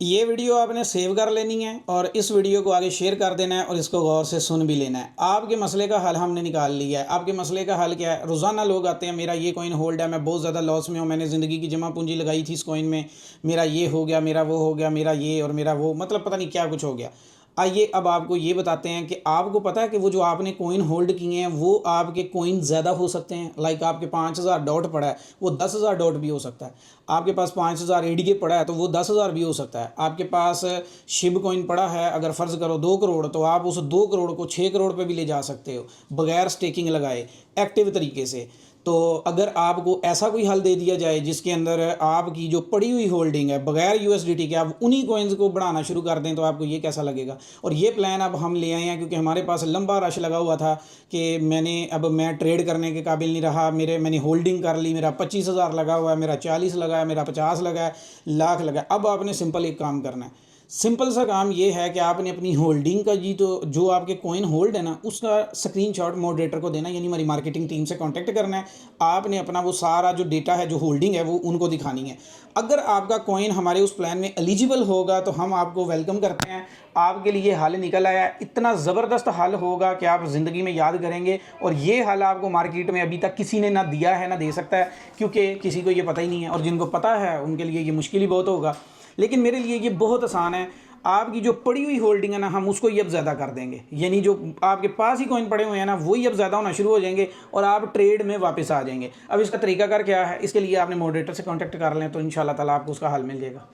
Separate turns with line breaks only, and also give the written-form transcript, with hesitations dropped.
ये वीडियो आपने सेव कर लेनी है और इस वीडियो को आगे शेयर कर देना है और इसको गौर से सुन भी लेना है। आपके मसले का हल हमने निकाल लिया है। आपके मसले का हल क्या है? रोज़ाना लोग आते हैं, मेरा ये कॉइन होल्ड है, मैं बहुत ज़्यादा लॉस में हूँ, मैंने ज़िंदगी की जमा पूंजी लगाई थी इस कॉइन में, मेरा ये हो गया, मेरा वो हो गया, मेरा ये और मेरा वो, मतलब पता नहीं क्या कुछ हो गया। आइए अब आपको ये बताते हैं कि आपको पता है कि वो जो आपने कॉइन होल्ड किए हैं वो आपके कॉइन ज़्यादा हो सकते हैं। लाइक आपके 5,000 डॉट पड़ा है, वो 10,000 डॉट भी हो सकता है। आपके पास 5,000 एडीके पड़ा है तो वो 10,000 भी हो सकता है। आपके पास शिब कॉइन पड़ा है, अगर फ़र्ज़ करो 2 करोड़, तो आप उस 2 करोड़ को 6 करोड़ पे भी ले जा सकते हो बगैर स्टेकिंग लगाए, एक्टिव तरीके से। तो अगर आपको ऐसा कोई हल दे दिया जाए जिसके अंदर आपकी जो पड़ी हुई होल्डिंग है बगैर यूएसडीटी के आप उन्हीं कॉइन्स को बढ़ाना शुरू कर दें, तो आपको ये कैसा लगेगा? और ये प्लान अब हम ले आए हैं क्योंकि हमारे पास लंबा रश लगा हुआ था कि मैं ट्रेड करने के काबिल नहीं रहा, मैंने होल्डिंग कर ली, मेरा 25,000 लगा हुआ है, मेरा 40 लगा है, मेरा 50 लगा है, लाख लगा है। अब आपने सिंपल एक काम करना है। सिंपल सा काम ये है कि आपने अपनी होल्डिंग का जी, तो जो आपके कॉइन होल्ड है ना, उसका स्क्रीनशॉट मॉडरेटर को देना, यानी हमारी मार्केटिंग टीम से कांटेक्ट करना है। आपने अपना वो सारा जो डेटा है, जो होल्डिंग है, वो उनको दिखानी है। अगर आपका कॉइन हमारे उस प्लान में एलिजिबल होगा तो हम आपको वेलकम करते हैं। आपके लिए हल निकल आया है, इतना ज़बरदस्त हल होगा कि आप ज़िंदगी में याद करेंगे। और ये हल आपको मार्केट में अभी तक किसी ने ना दिया है ना दे सकता है, क्योंकि किसी को ये पता ही नहीं है, और जिनको पता है उनके लिए ये मुश्किल ही बहुत होगा। लेकिन मेरे लिए ये बहुत आसान है। आपकी जो पड़ी हुई होल्डिंग है ना, हम उसको ही अब ज़्यादा कर देंगे, यानी जो आपके पास ही कॉइन पड़े हुए हैं ना, वही अब ज़्यादा होना शुरू हो जाएंगे और आप ट्रेड में वापस आ जाएंगे। अब इसका तरीकाकार क्या है? इसके लिए आपने मॉडरेटर से कांटेक्ट कर लें तो इंशाल्लाह ताला आपको उसका हल मिल जाएगा।